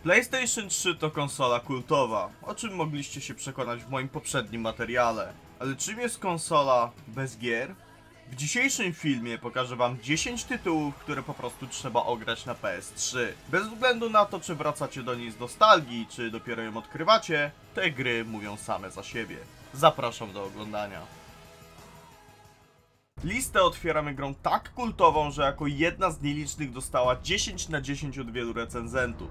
PlayStation 3 to konsola kultowa, o czym mogliście się przekonać w moim poprzednim materiale. Ale czym jest konsola bez gier? W dzisiejszym filmie pokażę wam 10 tytułów, które po prostu trzeba ograć na PS3. Bez względu na to, czy wracacie do niej z nostalgii, czy dopiero ją odkrywacie, te gry mówią same za siebie. Zapraszam do oglądania. Listę otwieramy grą tak kultową, że jako jedna z nielicznych dostała 10 na 10 od wielu recenzentów.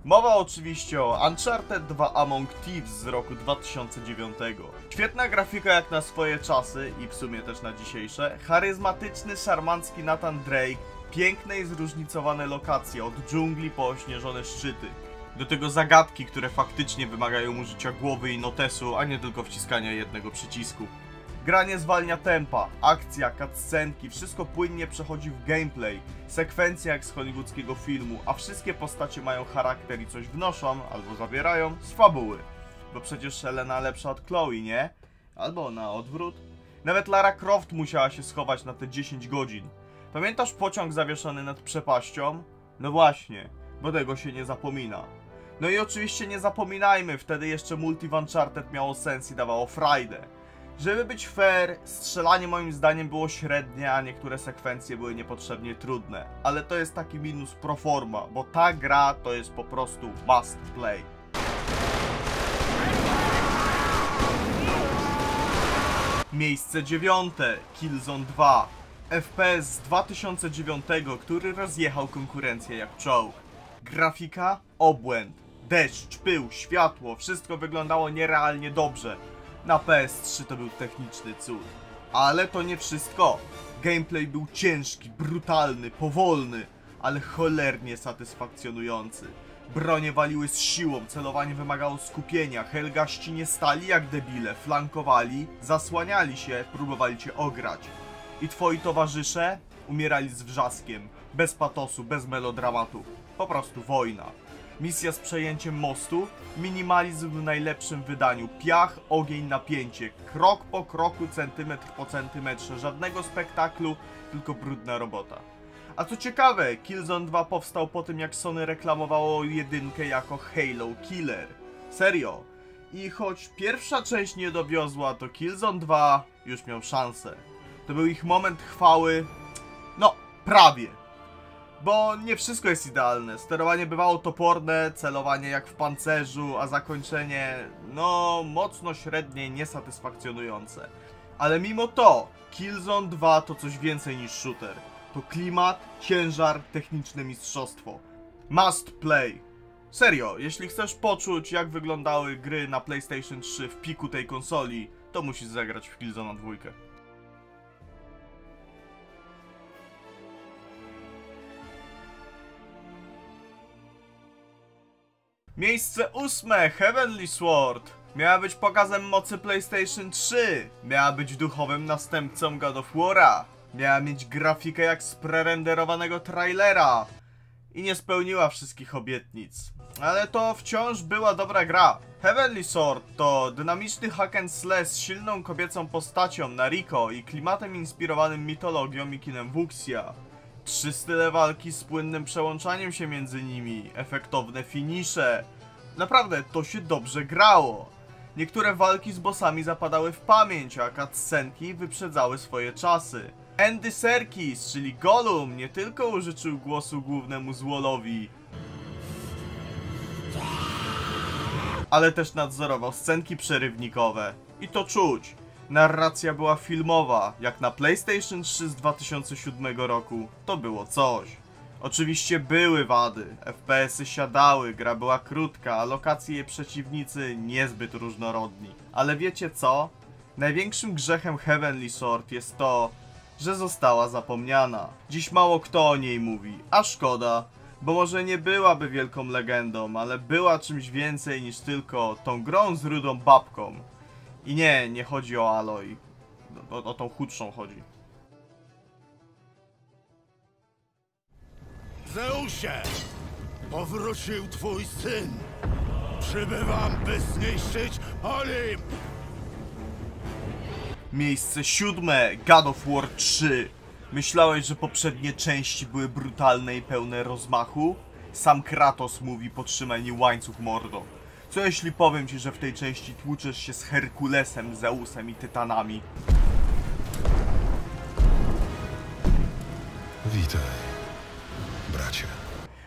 Mowa oczywiście o Uncharted 2 Among Thieves z roku 2009. Świetna grafika jak na swoje czasy i w sumie też na dzisiejsze, charyzmatyczny, szarmancki Nathan Drake, piękne i zróżnicowane lokacje od dżungli po ośnieżone szczyty. Do tego zagadki, które faktycznie wymagają użycia głowy i notesu, a nie tylko wciskania jednego przycisku. Gra nie zwalnia tempa, akcja, cutscenki, wszystko płynnie przechodzi w gameplay, sekwencja jak z hollywoodzkiego filmu, a wszystkie postacie mają charakter i coś wnoszą, albo zabierają, z fabuły. Bo przecież Elena lepsza od Chloe, nie? Albo na odwrót. Nawet Lara Croft musiała się schować na te 10 godzin. Pamiętasz pociąg zawieszony nad przepaścią? No właśnie, bo tego się nie zapomina. No i oczywiście nie zapominajmy, wtedy jeszcze multi w Uncharted miało sens i dawało frajdę. Żeby być fair, strzelanie moim zdaniem było średnie, a niektóre sekwencje były niepotrzebnie trudne. Ale to jest taki minus pro forma, bo ta gra to jest po prostu must play. Miejsce 9. Killzone 2. FPS z 2009, który rozjechał konkurencję jak czołg. Grafika? Obłęd. Deszcz, pył, światło, wszystko wyglądało nierealnie dobrze. Na PS3 to był techniczny cud. Ale to nie wszystko. Gameplay był ciężki, brutalny, powolny, ale cholernie satysfakcjonujący. Bronie waliły z siłą, celowanie wymagało skupienia, Helgaści nie stali jak debile, flankowali, zasłaniali się, próbowali cię ograć. I twoi towarzysze umierali z wrzaskiem, bez patosu, bez melodramatu. Po prostu wojna. Misja z przejęciem mostu, minimalizm w najlepszym wydaniu, piach, ogień, napięcie, krok po kroku, centymetr po centymetrze, żadnego spektaklu, tylko brudna robota. A co ciekawe, Killzone 2 powstał po tym, jak Sony reklamowało jedynkę jako Halo Killer. Serio. I choć pierwsza część nie dowiozła, to Killzone 2 już miał szansę. To był ich moment chwały, no prawie. Bo nie wszystko jest idealne, sterowanie bywało toporne, celowanie jak w pancerzu, a zakończenie, no, mocno średnie, niesatysfakcjonujące. Ale mimo to, Killzone 2 to coś więcej niż shooter. To klimat, ciężar, techniczne mistrzostwo. Must play. Serio, jeśli chcesz poczuć, jak wyglądały gry na PlayStation 3 w piku tej konsoli, to musisz zagrać w Killzone 2. Miejsce 8. Heavenly Sword. Miała być pokazem mocy PlayStation 3. Miała być duchowym następcą God of War'a. Miała mieć grafikę jak z prerenderowanego trailera. I nie spełniła wszystkich obietnic. Ale to wciąż była dobra gra. Heavenly Sword to dynamiczny hack and slash z silną kobiecą postacią Nariko i klimatem inspirowanym mitologią i kinem Wuxia. 3 style walki z płynnym przełączaniem się między nimi, efektowne finisze. Naprawdę, to się dobrze grało. Niektóre walki z bossami zapadały w pamięć, a cutscenki wyprzedzały swoje czasy. Andy Serkis, czyli Gollum, nie tylko użyczył głosu głównemu złolowi, ale też nadzorował scenki przerywnikowe. I to czuć. Narracja była filmowa, jak na PlayStation 3 z 2007 roku, to było coś. Oczywiście były wady, FPS-y siadały, gra była krótka, a lokacje i przeciwnicy niezbyt różnorodni. Ale wiecie co? Największym grzechem Heavenly Sword jest to, że została zapomniana. Dziś mało kto o niej mówi, a szkoda, bo może nie byłaby wielką legendą, ale była czymś więcej niż tylko tą grą z rudą babką. I nie chodzi o Aloy. O tą chudszą chodzi. Zeusie! Powrócił twój syn! Przybywam, by zniszczyć Olimp! Miejsce 7. God of War 3. Myślałeś, że poprzednie części były brutalne i pełne rozmachu? Sam Kratos mówi: podtrzymaj mi łańcuch, mordo. Co jeśli powiem ci, że w tej części tłuczesz się z Herkulesem, Zeusem i Tytanami? Witaj, bracie.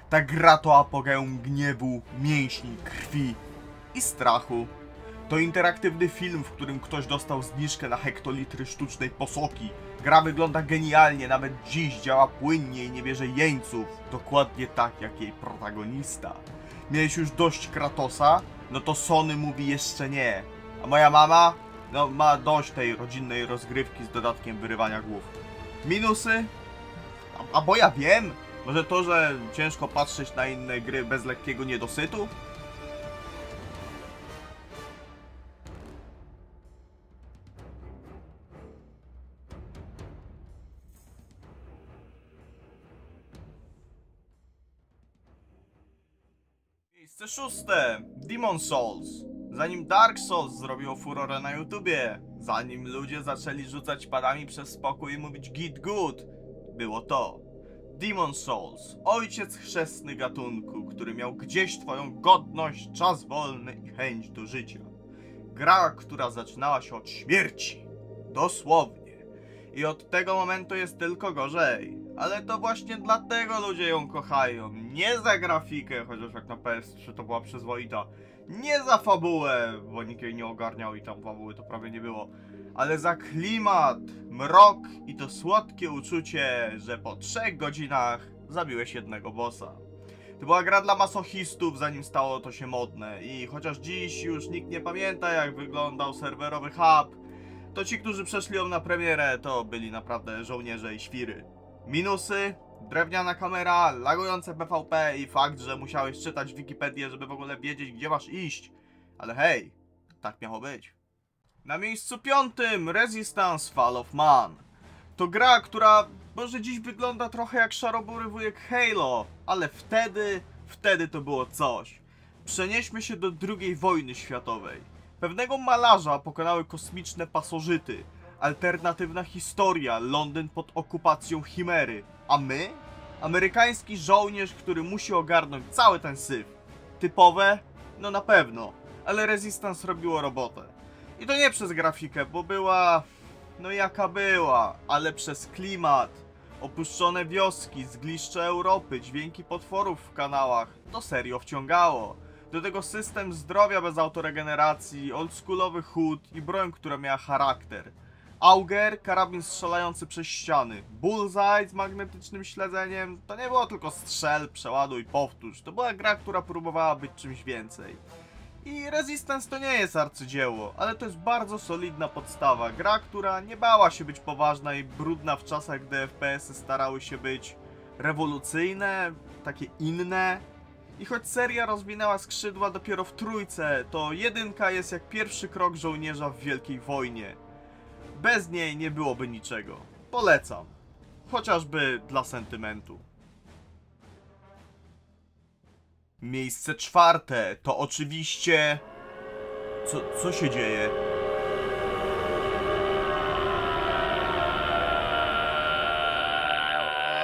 Ta gra to apogeum gniewu, mięśni, krwi i strachu. To interaktywny film, w którym ktoś dostał zniżkę na hektolitry sztucznej posoki. Gra wygląda genialnie, nawet dziś działa płynnie i nie bierze jeńców. Dokładnie tak jak jej protagonista. Miałeś już dość Kratosa? No to Sony mówi jeszcze nie. A moja mama? No ma dość tej rodzinnej rozgrywki z dodatkiem wyrywania głów. Minusy? A bo ja wiem. Może to, że ciężko patrzeć na inne gry bez lekkiego niedosytu? Miejsce szóste. Demon Souls. Zanim Dark Souls zrobiło furorę na YouTubie, zanim ludzie zaczęli rzucać padami przez spokój i mówić git good, było to. Demon Souls, ojciec chrzestny gatunku, który miał gdzieś twoją godność, czas wolny i chęć do życia. Gra, która zaczynała się od śmierci. Dosłownie. I od tego momentu jest tylko gorzej. Ale to właśnie dlatego ludzie ją kochają. Nie za grafikę, chociaż jak na PS3 to była przyzwoita. Nie za fabułę, bo nikt jej nie ogarniał i tam fabuły to prawie nie było. Ale za klimat, mrok i to słodkie uczucie, że po 3 godzinach zabiłeś jednego bossa. To była gra dla masochistów, zanim stało to się modne. I chociaż dziś już nikt nie pamięta, jak wyglądał serwerowy hub, to ci, którzy przeszli ją na premierę, to byli naprawdę żołnierze i świry. Minusy? Drewniana kamera, lagujące PvP i fakt, że musiałeś czytać Wikipedię, żeby w ogóle wiedzieć, gdzie masz iść. Ale hej, tak miało być. Na miejscu 5. Resistance Fall of Man. To gra, która może dziś wygląda trochę jak szarobury wujek Halo, ale wtedy to było coś. Przenieśmy się do II wojny światowej. Pewnego malarza pokonały kosmiczne pasożyty. Alternatywna historia, Londyn pod okupacją Chimery. A my? Amerykański żołnierz, który musi ogarnąć cały ten syf. Typowe? No na pewno. Ale Resistance robiło robotę. I to nie przez grafikę, bo była... no jaka była, ale przez klimat. Opuszczone wioski, zgliszcze Europy, dźwięki potworów w kanałach. To serio wciągało. Do tego system zdrowia bez autoregeneracji, oldschoolowy HUD i broń, która miała charakter. Auger, karabin strzelający przez ściany. Bullseye z magnetycznym śledzeniem. To nie było tylko strzel, przeładuj, powtórz. To była gra, która próbowała być czymś więcej. I Resistance to nie jest arcydzieło, ale to jest bardzo solidna podstawa. Gra, która nie bała się być poważna i brudna w czasach, gdy FPS-y starały się być rewolucyjne, takie inne. I choć seria rozwinęła skrzydła dopiero w 3, to 1 jest jak pierwszy krok żołnierza w Wielkiej Wojnie. Bez niej nie byłoby niczego. Polecam. Chociażby dla sentymentu. Miejsce 4 to oczywiście... Co się dzieje?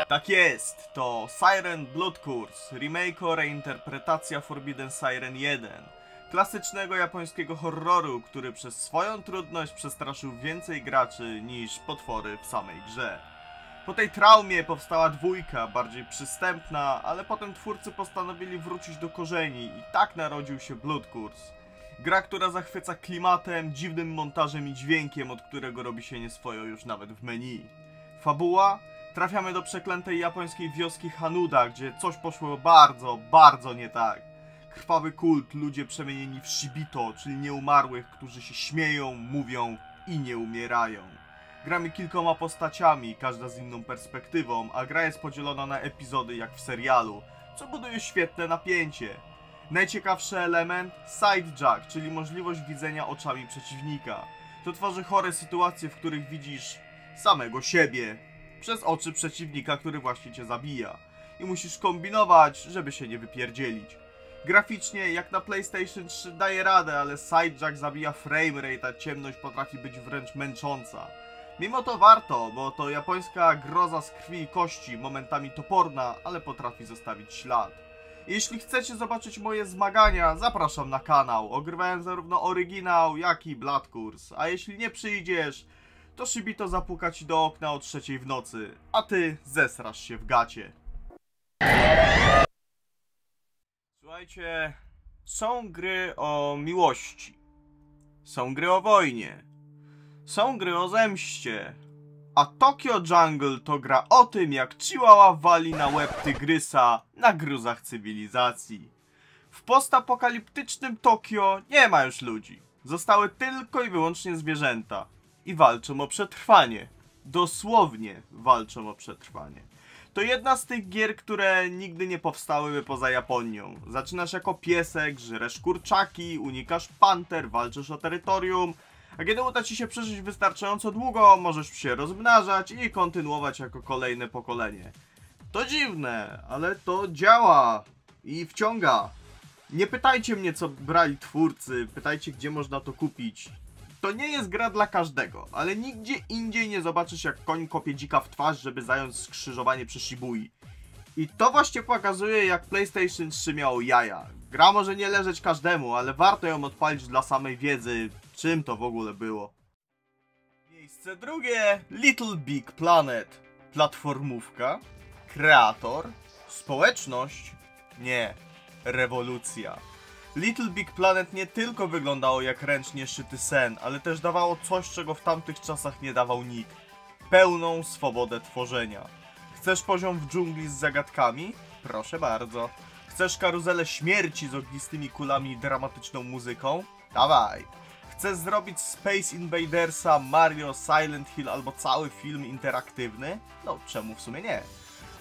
Tak jest, to Siren Blood Curse, remake, reinterpretacja Forbidden Siren 1. Klasycznego japońskiego horroru, który przez swoją trudność przestraszył więcej graczy niż potwory w samej grze. Po tej traumie powstała 2, bardziej przystępna, ale potem twórcy postanowili wrócić do korzeni i tak narodził się Blood Curse. Gra, która zachwyca klimatem, dziwnym montażem i dźwiękiem, od którego robi się nieswojo już nawet w menu. Fabuła? Trafiamy do przeklętej japońskiej wioski Hanuda, gdzie coś poszło bardzo nie tak. Krwawy kult, ludzie przemienieni w Shibito, czyli nieumarłych, którzy się śmieją, mówią i nie umierają. Gramy kilkoma postaciami, każda z inną perspektywą, a gra jest podzielona na epizody jak w serialu, co buduje świetne napięcie. Najciekawszy element? Sidejack, czyli możliwość widzenia oczami przeciwnika. To tworzy chore sytuacje, w których widzisz samego siebie przez oczy przeciwnika, który właśnie cię zabija. I musisz kombinować, żeby się nie wypierdzielić. Graficznie, jak na PlayStation 3 daje radę, ale Sidejack zabija framerate, a ciemność potrafi być wręcz męcząca. Mimo to warto, bo to japońska groza z krwi i kości, momentami toporna, ale potrafi zostawić ślad. Jeśli chcecie zobaczyć moje zmagania, zapraszam na kanał. Ogrywałem zarówno oryginał, jak i Blood Curse. A jeśli nie przyjdziesz, to Shibito zapuka ci do okna o 3 w nocy, a ty zesrasz się w gacie. Słuchajcie, są gry o miłości, są gry o wojnie, są gry o zemście, a Tokyo Jungle to gra o tym, jak Chihuahua wali na łeb tygrysa na gruzach cywilizacji. W postapokaliptycznym Tokio nie ma już ludzi, zostały tylko i wyłącznie zwierzęta i walczą o przetrwanie, dosłownie walczą o przetrwanie. To jedna z tych gier, które nigdy nie powstałyby poza Japonią. Zaczynasz jako piesek, żresz kurczaki, unikasz panter, walczysz o terytorium, a kiedy uda ci się przeżyć wystarczająco długo, możesz się rozmnażać i kontynuować jako kolejne pokolenie. To dziwne, ale to działa i wciąga. Nie pytajcie mnie, co brali twórcy, pytajcie, gdzie można to kupić. To nie jest gra dla każdego, ale nigdzie indziej nie zobaczysz, jak koń kopie dzika w twarz, żeby zająć skrzyżowanie przy Shibui. I to właśnie pokazuje, jak PlayStation 3 miało jaja. Gra może nie leżeć każdemu, ale warto ją odpalić dla samej wiedzy, czym to w ogóle było. Miejsce drugie, Little Big Planet. Platformówka, kreator, społeczność, nie, rewolucja. Little Big Planet nie tylko wyglądało jak ręcznie szyty sen, ale też dawało coś, czego w tamtych czasach nie dawał nikt. Pełną swobodę tworzenia. Chcesz poziom w dżungli z zagadkami? Proszę bardzo. Chcesz karuzelę śmierci z ognistymi kulami i dramatyczną muzyką? Dawaj. Chcesz zrobić Space Invadersa, Mario, Silent Hill albo cały film interaktywny? No czemu w sumie nie?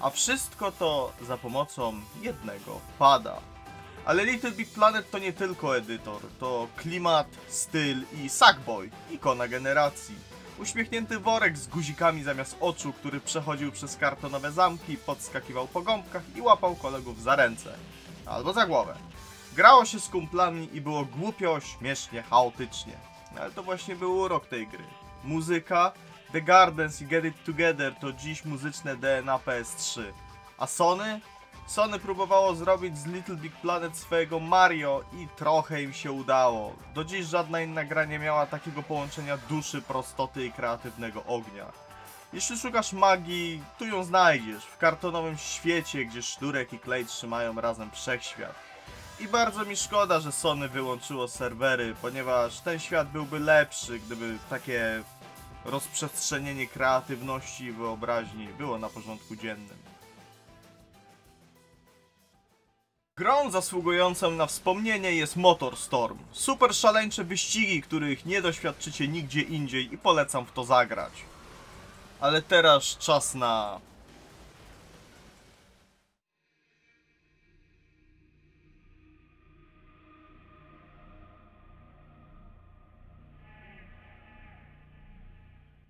A wszystko to za pomocą jednego pada. Ale Little Big Planet to nie tylko edytor, to klimat, styl i Sackboy, ikona generacji. Uśmiechnięty worek z guzikami zamiast oczu, który przechodził przez kartonowe zamki, podskakiwał po gąbkach i łapał kolegów za ręce. Albo za głowę. Grało się z kumplami i było głupio, śmiesznie, chaotycznie. Ale to właśnie był urok tej gry. Muzyka, The Gardens i Get It Together to dziś muzyczne DNA PS3. A Sony? Sony próbowało zrobić z Little Big Planet swojego Mario i trochę im się udało. Do dziś żadna inna gra nie miała takiego połączenia duszy, prostoty i kreatywnego ognia. Jeśli szukasz magii, tu ją znajdziesz, w kartonowym świecie, gdzie sznurek i klej trzymają razem wszechświat. I bardzo mi szkoda, że Sony wyłączyło serwery, ponieważ ten świat byłby lepszy, gdyby takie rozprzestrzenienie kreatywności i wyobraźni było na porządku dziennym. Grą zasługującą na wspomnienie jest MotorStorm. Super szaleńcze wyścigi, których nie doświadczycie nigdzie indziej i polecam w to zagrać. Ale teraz czas na...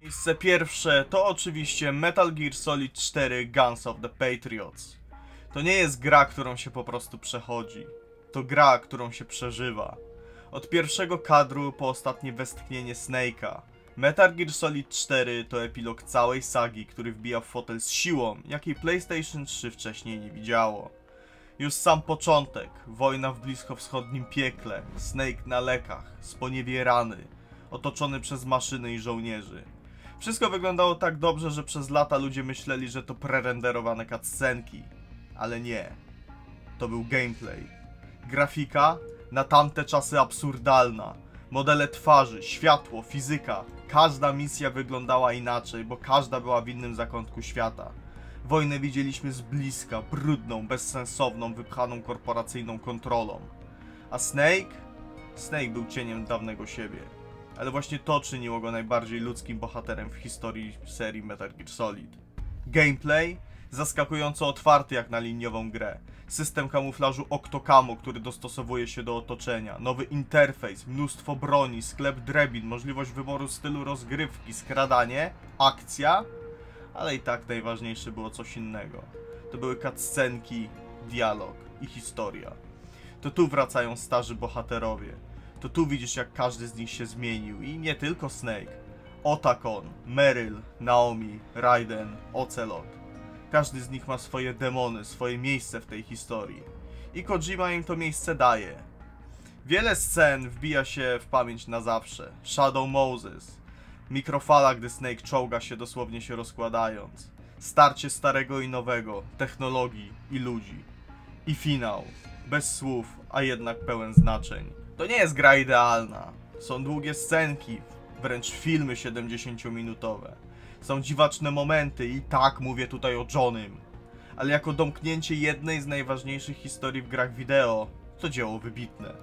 Miejsce pierwsze to oczywiście Metal Gear Solid 4 Guns of the Patriots. To nie jest gra, którą się po prostu przechodzi. To gra, którą się przeżywa. Od pierwszego kadru po ostatnie westchnienie Snake'a. Metal Gear Solid 4 to epilog całej sagi, który wbija w fotel z siłą, jakiej PlayStation 3 wcześniej nie widziało. Już sam początek, wojna w bliskowschodnim piekle, Snake na lekach, sponiewierany, otoczony przez maszyny i żołnierzy. Wszystko wyglądało tak dobrze, że przez lata ludzie myśleli, że to prerenderowane cutscenki. Ale nie. To był gameplay. Grafika na tamte czasy absurdalna. Modele twarzy, światło, fizyka. Każda misja wyglądała inaczej, bo każda była w innym zakątku świata. Wojnę widzieliśmy z bliska, brudną, bezsensowną, wypchaną korporacyjną kontrolą. A Snake? Snake był cieniem dawnego siebie. Ale właśnie to czyniło go najbardziej ludzkim bohaterem w historii serii Metal Gear Solid. Gameplay? Zaskakująco otwarty jak na liniową grę. System kamuflażu Octocamo, który dostosowuje się do otoczenia. Nowy interfejs, mnóstwo broni, sklep drabin, możliwość wyboru stylu rozgrywki, skradanie, akcja. Ale i tak najważniejsze było coś innego. To były cutscenki, dialog i historia. To tu wracają starzy bohaterowie. To tu widzisz, jak każdy z nich się zmienił. I nie tylko Snake. Otacon, Meryl, Naomi, Raiden, Ocelot. Każdy z nich ma swoje demony, swoje miejsce w tej historii. i Kojima im to miejsce daje. Wiele scen wbija się w pamięć na zawsze. Shadow Moses, mikrofala, gdy Snake czołga się dosłownie się rozkładając, starcie starego i nowego, technologii i ludzi. I finał, bez słów, a jednak pełen znaczeń. To nie jest gra idealna. Są długie scenki, wręcz filmy 70-minutowe. Są dziwaczne momenty i tak mówię tutaj o Johnnym. Ale jako domknięcie jednej z najważniejszych historii w grach wideo, to dzieło wybitne.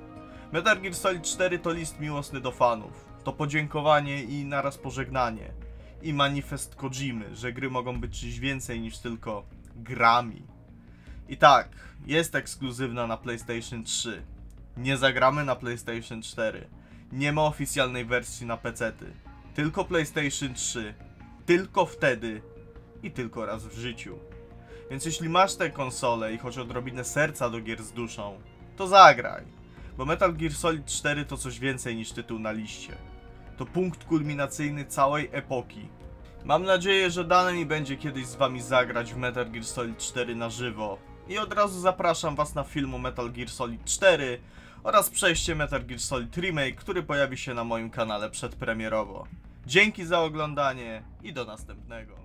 Metal Gear Solid 4 to list miłosny do fanów. To podziękowanie i naraz pożegnanie. I manifest Kojimy, że gry mogą być czymś więcej niż tylko grami. I tak, jest ekskluzywna na PlayStation 3. Nie zagramy na PlayStation 4. Nie ma oficjalnej wersji na PC-ty. Tylko PlayStation 3. Tylko wtedy i tylko raz w życiu. Więc jeśli masz tę konsolę i choć odrobinę serca do gier z duszą, to zagraj. Bo Metal Gear Solid 4 to coś więcej niż tytuł na liście. To punkt kulminacyjny całej epoki. Mam nadzieję, że dane mi będzie kiedyś z wami zagrać w Metal Gear Solid 4 na żywo. I od razu zapraszam was na film o Metal Gear Solid 4 oraz przejście Metal Gear Solid Remake, który pojawi się na moim kanale przedpremierowo. Dzięki za oglądanie i do następnego.